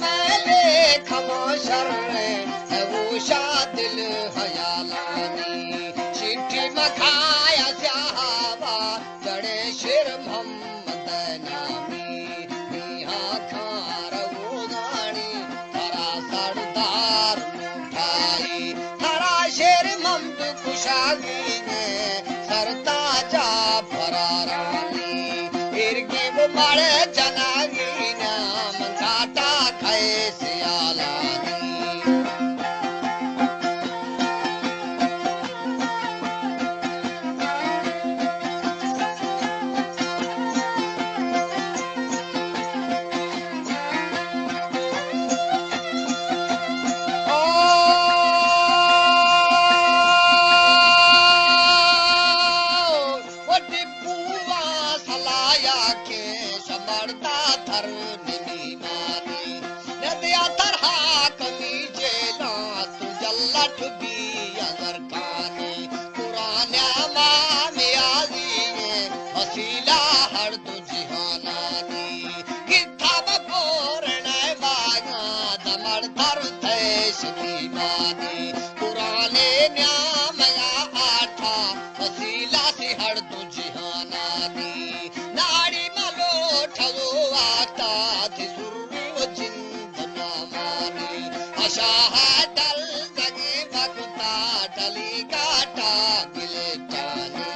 मैले खमा शर नवूशा दिल हयालानी चिट्ठी मखाया स्यावा जड़े शिर मोहम्मद नामी मिया खार वो गानी थरा सरदार मुठाई थरा शेर ममद कुशागी ने सरता जा फरारानी इरगी वो मारे जनागी नाम काटा खाए सियालानी पुराने न्यामया आठा वसीला से हर दो जिहानानी नाड़ी मलो ठगो आता थी सुर्री वो जिंदना मानी अशाह डल जगे भगता डली काटा गिले टानी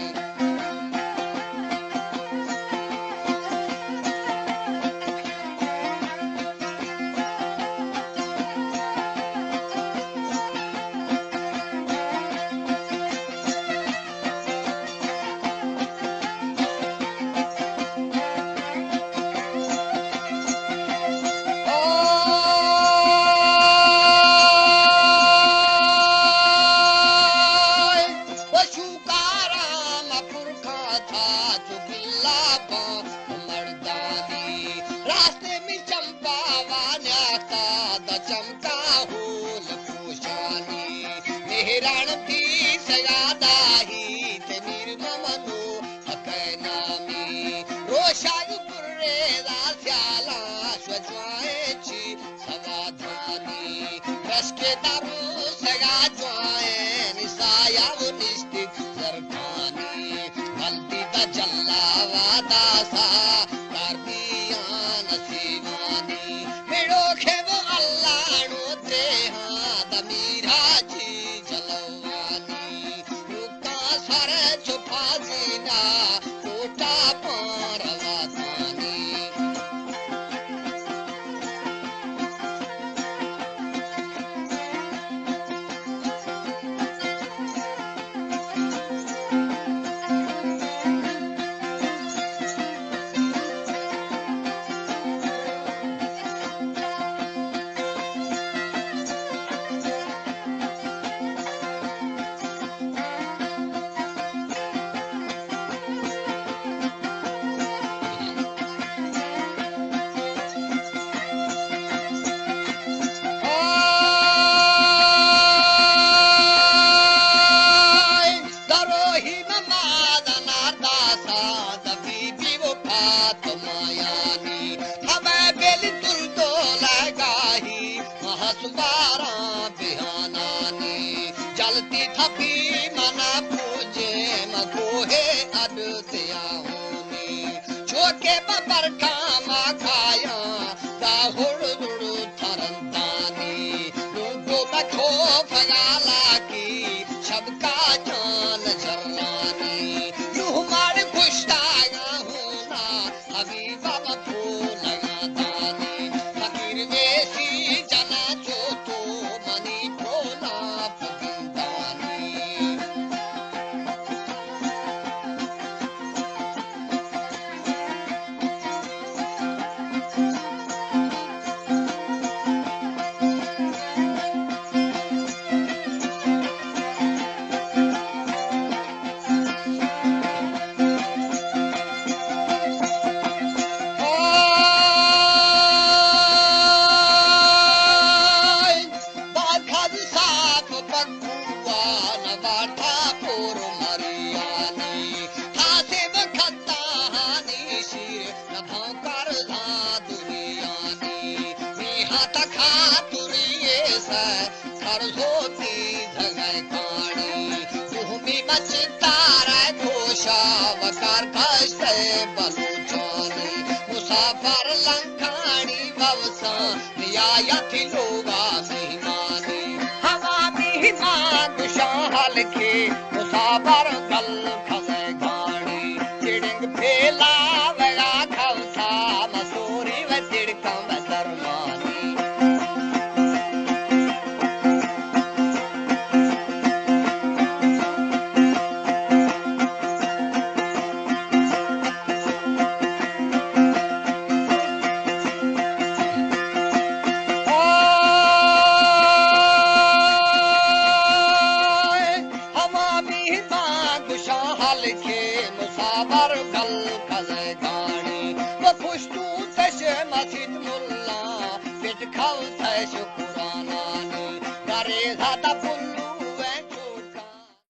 जना जो तो मनी खाता खातुरिये से सरस्वती जगह खानी भूमि मचितार घोषा वकार कष्ट बलूचानी मुसाफर लंकानी भवसा रियायती लोगा सिमानी हवा महिमा गुशाल के मुसाफर गल खसे गाड़ी चिड़िंग फेला वगा खवसा मसूरी व तिड़का बसरमानी मुसाफर गल खसे गाड़ी वो पुष्टू तश मस्जिद मुल्ला पिट खाओ तश